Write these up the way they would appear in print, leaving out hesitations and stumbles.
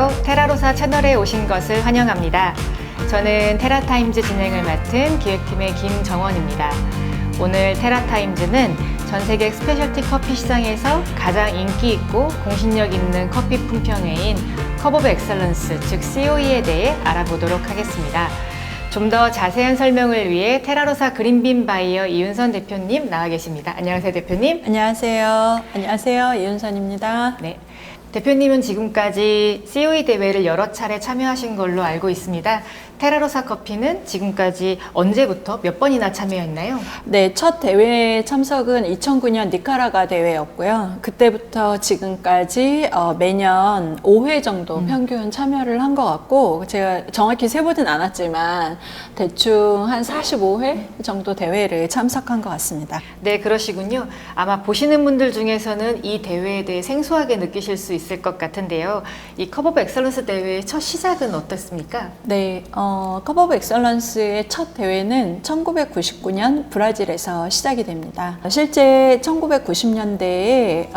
안녕하세요. 테라로사 채널에 오신 것을 환영합니다. 저는 테라타임즈 진행을 맡은 기획팀의 김정원입니다. 오늘 테라타임즈는 전 세계 스페셜티 커피 시장에서 가장 인기 있고 공신력 있는 커피 품평회인 컵 오브 엑셀런스, 즉 COE에 대해 알아보도록 하겠습니다. 좀 더 자세한 설명을 위해 테라로사 그린빈 바이어 이윤선 대표님 나와 계십니다. 안녕하세요, 대표님. 안녕하세요. 안녕하세요. 이윤선입니다. 네. 대표님은 지금까지 COE 대회를 여러 차례 참여하신 걸로 알고 있습니다. 테라로사 커피는 지금까지 언제부터 몇 번이나 참여했나요? 네, 첫 대회 참석은 2009년 니카라과 대회였고요. 그때부터 지금까지 매년 5회 정도 평균 참여를 한 것 같고, 제가 정확히 세보진 않았지만 대충 한 45회 정도 대회를 참석한 것 같습니다. 네, 그러시군요. 아마 보시는 분들 중에서는 이 대회에 대해 생소하게 느끼실 수 있을 것 같은데요. 이 컵 오브 엑셀런스 대회의 첫 시작은 어떻습니까? 네, 컵 오브 엑셀런스의 첫 대회는 1999년 브라질에서 시작이 됩니다. 실제 1990년대에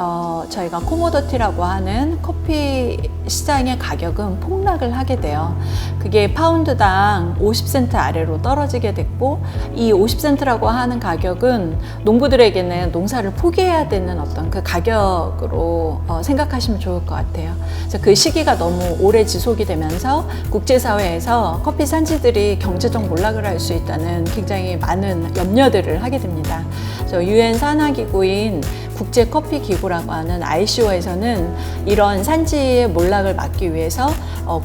저희가 코모더티라고 하는 커피 시장의 가격은 폭락을 하게 돼요. 그게 파운드당 50센트 아래로 떨어지게 됐고, 이 50센트라고 하는 가격은 농부들에게는 농사를 포기해야 되는 어떤 그 가격으로 생각하시면 좋을 것 같아요. 그래서 그 시기가 너무 오래 지속이 되면서 국제사회에서 커피 산지들이 경제적 몰락을 할 수 있다는 굉장히 많은 염려들을 하게 됩니다. 그래서 UN 산하기구인 국제커피기구라고 하는 ICO에서는 이런 산지의 몰락을 막기 위해서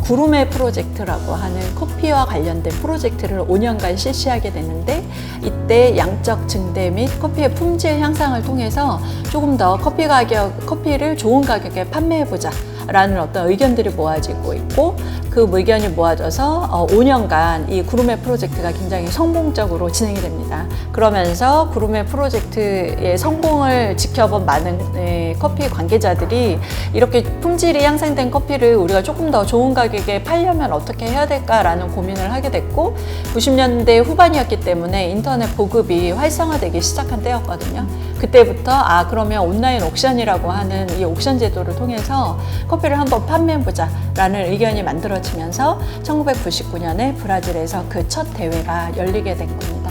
구루메 프로젝트라고 하는 커피와 관련된 프로젝트를 5년간 실시하게 되는데, 이때 양적 증대 및 커피의 품질 향상을 통해서 조금 더 커피를 좋은 가격에 판매해보자 라는 어떤 의견들이 모아지고 있고, 그 의견이 모아져서 5년간 이 구루메 프로젝트가 굉장히 성공적으로 진행이 됩니다. 그러면서 구루메 프로젝트의 성공을 지켜본 많은 커피 관계자들이 이렇게 품질이 향상된 커피를 우리가 조금 더 좋은 가격에 팔려면 어떻게 해야 될까라는 고민을 하게 됐고, 90년대 후반이었기 때문에 인터넷 보급이 활성화되기 시작한 때였거든요. 그때부터 그러면 온라인 옥션이라고 하는 이 옥션 제도를 통해서 커피를 한번 판매해보자 라는 의견이 만들어지면서 1999년에 브라질에서 그 첫 대회가 열리게 된 겁니다.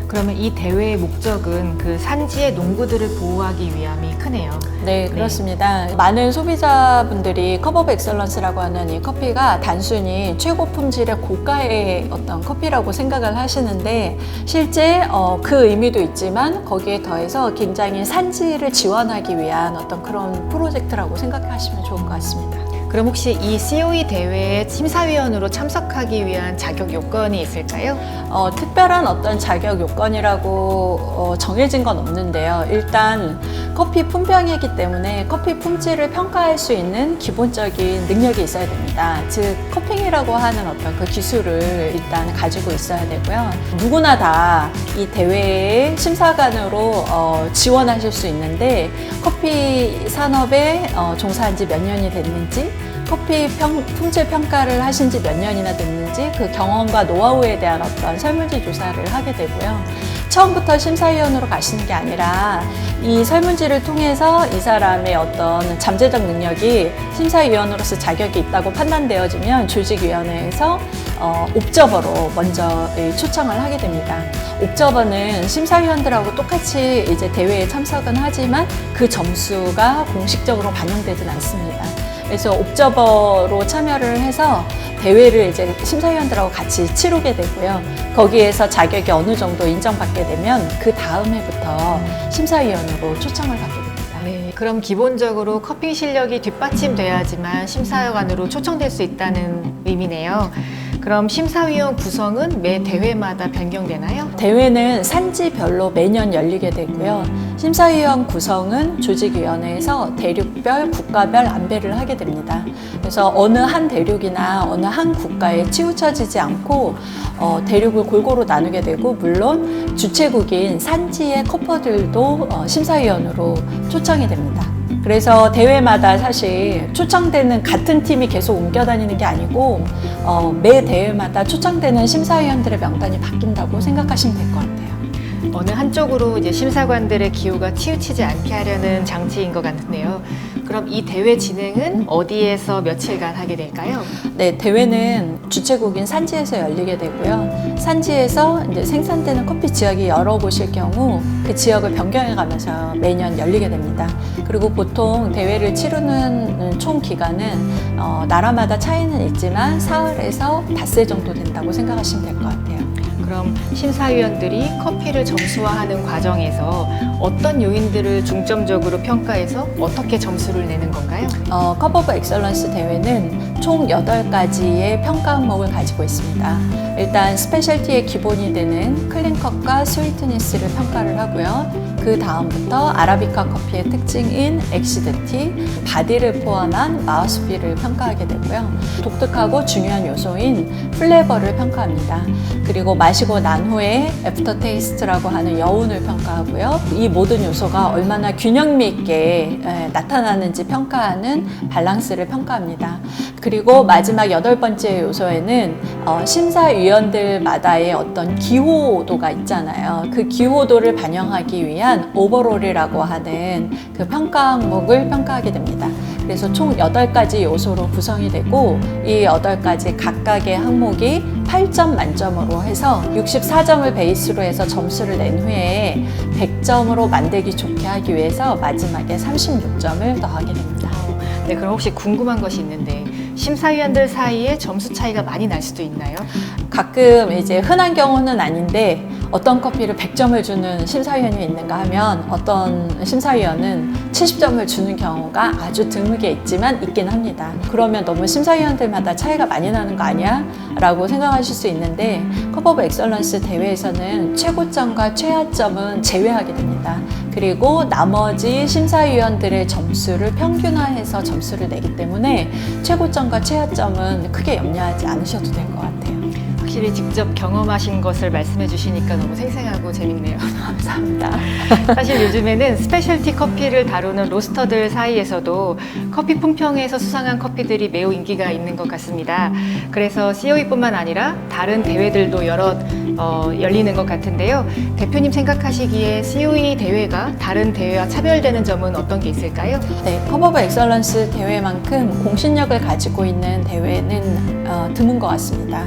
그러면 이 대회의 목적은 그 산지의 농부들을 보호하기 위함이 크네요. 네, 그렇습니다. 많은 소비자분들이 컵 오브 엑셀런스라고 하는 이 커피가 단순히 최고 품질의 고가의 어떤 커피라고 생각을 하시는데, 실제 그 의미도 있지만 거기에 더해서 굉장히 산지를 지원하기 위한 어떤 그런 프로젝트라고 생각하시면 좋을 것 같습니다. 그럼 혹시 이 COE 대회에 심사위원으로 참석하기 위한 자격 요건이 있을까요? 특별한 어떤 자격 요건이라고 정해진 건 없는데요. 일단 커피 품평이기 때문에 커피 품질을 평가할 수 있는 기본적인 능력이 있어야 됩니다. 즉 커핑이라고 하는 어떤 그 기술을 일단 가지고 있어야 되고요. 누구나 다 이 대회의 심사관으로 지원하실 수 있는데, 커피 산업에 종사한 지 몇 년이 됐는지, 커피 품질 평가를 하신 지 몇 년이나 됐는지, 그 경험과 노하우에 대한 어떤 설문지 조사를 하게 되고요. 처음부터 심사위원으로 가시는 게 아니라 이 설문지를 통해서 이 사람의 어떤 잠재적 능력이 심사위원으로서 자격이 있다고 판단되어지면 조직위원회에서 옵저버로 먼저 초청을 하게 됩니다. 옵저버는 심사위원들하고 똑같이 이제 대회에 참석은 하지만 그 점수가 공식적으로 반영되진 않습니다. 그래서 옵저버로 참여를 해서 대회를 이제 심사위원들하고 같이 치르게 되고요. 거기에서 자격이 어느 정도 인정받게 되면 그 다음 해부터 심사위원으로 초청을 받게 됩니다. 네, 그럼 기본적으로 커피 실력이 뒷받침돼야지만 심사관으로 초청될 수 있다는 의미네요. 그럼 심사위원 구성은 매 대회마다 변경되나요? 대회는 산지별로 매년 열리게 되고요. 심사위원 구성은 조직위원회에서 대륙별, 국가별 안배를 하게 됩니다. 그래서 어느 한 대륙이나 어느 한 국가에 치우쳐지지 않고 대륙을 골고루 나누게 되고, 물론 주최국인 산지의 컵퍼들도 심사위원으로 초청이 됩니다. 그래서 대회마다 사실 초청되는 같은 팀이 계속 옮겨 다니는 게 아니고 매 대회마다 초청되는 심사위원들의 명단이 바뀐다고 생각하시면 될 것 같아요. 어느 한쪽으로 이제 심사관들의 기호가 치우치지 않게 하려는 장치인 것 같은데요. 그럼 이 대회 진행은 어디에서 며칠간 하게 될까요? 네, 대회는 주최국인 산지에서 열리게 되고요. 산지에서 이제 생산되는 커피 지역이 여러 곳일 경우 그 지역을 변경해 가면서 매년 열리게 됩니다. 그리고 보통 대회를 치르는 총 기간은 나라마다 차이는 있지만 사흘에서 닷새 정도 된다고 생각하시면 될 것 같아요. 그럼 심사위원들이 커피를 점수화하는 과정에서 어떤 요인들을 중점적으로 평가해서 어떻게 점수를 내는 건가요? 컵 오브 엑설런스 대회는 총 8가지의 평가 항목을 가지고 있습니다. 일단 스페셜티의 기본이 되는 클린컵과 스위트니스를 평가를 하고요. 그 다음부터 아라비카 커피의 특징인 엑시드티, 바디를 포함한 마우스필을 평가하게 되고요. 독특하고 중요한 요소인 플레버를 평가합니다. 그리고 마시고 난 후에 애프터 테이스트라고 하는 여운을 평가하고요. 이 모든 요소가 얼마나 균형미 있게 나타나는지 평가하는 밸런스를 평가합니다. 그리고 마지막 8번째 요소에는 심사위원들마다의 어떤 기호도가 있잖아요. 그 기호도를 반영하기 위한 오버롤이라고 하는 그 평가 항목을 평가하게 됩니다. 그래서 총 8가지 요소로 구성이 되고 이 8가지 각각의 항목이 8점 만점으로 해서 64점을 베이스로 해서 점수를 낸 후에 100점으로 만들기 좋게 하기 위해서 마지막에 36점을 더하게 됩니다. 네, 그럼 혹시 궁금한 것이 있는데 심사위원들 사이에 점수 차이가 많이 날 수도 있나요? 가끔 이제 흔한 경우는 아닌데 어떤 커피를 100점을 주는 심사위원이 있는가 하면 어떤 심사위원은 70점을 주는 경우가 아주 드물게 있지만 있긴 합니다. 그러면 너무 심사위원들마다 차이가 많이 나는 거 아니야? 라고 생각하실 수 있는데 컵 오브 엑설런스 대회에서는 최고점과 최하점은 제외하게 됩니다. 그리고 나머지 심사위원들의 점수를 평균화해서 점수를 내기 때문에 최고점과 최하점은 크게 염려하지 않으셔도 될 것 같아요. 확실히 직접 경험하신 것을 말씀해 주시니까 너무 생생하고 재밌네요. 감사합니다. 사실 요즘에는 스페셜티 커피를 다루는 로스터들 사이에서도 커피 품평회에서 수상한 커피들이 매우 인기가 있는 것 같습니다. 그래서 COE뿐만 아니라 다른 대회들도 여러 열리는 것 같은데요. 대표님 생각하시기에 COE 대회가 다른 대회와 차별되는 점은 어떤 게 있을까요? 네, 컵 오브 엑설런스 대회만큼 공신력을 가지고 있는 대회는 드문 것 같습니다.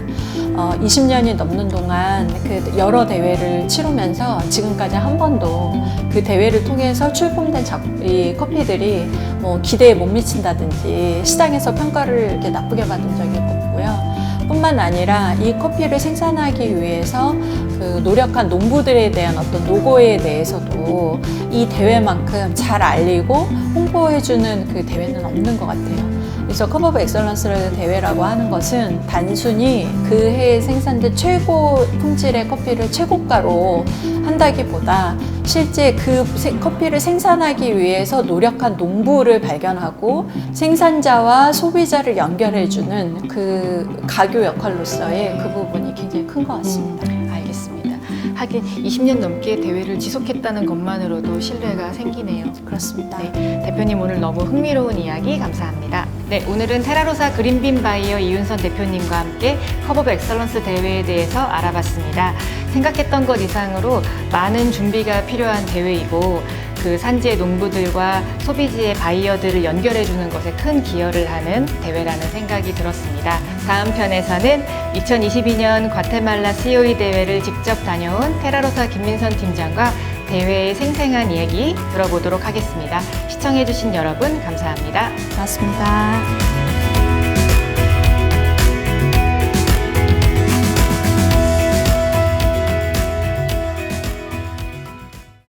20년이 넘는 동안 그 여러 대회를 치르면서 지금까지 한 번도 그 대회를 통해서 출품된 이 커피들이 뭐 기대에 못 미친다든지 시장에서 평가를 이렇게 나쁘게 받은 적이 없고요. 뿐만 아니라 이 커피를 생산하기 위해서 그 노력한 농부들에 대한 어떤 노고에 대해서도 이 대회만큼 잘 알리고 홍보해주는 그 대회는 없는 것 같아요. 그래서 컵 오브 엑설런스 대회라고 하는 것은 단순히 그 해에 생산된 최고 품질의 커피를 최고가로 한다기보다 실제 그 커피를 생산하기 위해서 노력한 농부를 발견하고 생산자와 소비자를 연결해주는 그 가교 역할로서의 그 부분이 굉장히 큰 것 같습니다. 알겠습니다. 하긴 20년 넘게 대회를 지속했다는 것만으로도 신뢰가 생기네요. 그렇습니다. 네, 대표님 오늘 너무 흥미로운 이야기 감사합니다. 네, 오늘은 테라로사 그린빈 바이어 이윤선 대표님과 함께 컵 오브 엑설런스 대회에 대해서 알아봤습니다. 생각했던 것 이상으로 많은 준비가 필요한 대회이고 그 산지의 농부들과 소비지의 바이어들을 연결해주는 것에 큰 기여를 하는 대회라는 생각이 들었습니다. 다음 편에서는 2022년 과테말라 COE 대회를 직접 다녀온 테라로사 김민선 팀장과 대회의 생생한 이야기 들어보도록 하겠습니다. 시청해주신 여러분 감사합니다. 고맙습니다.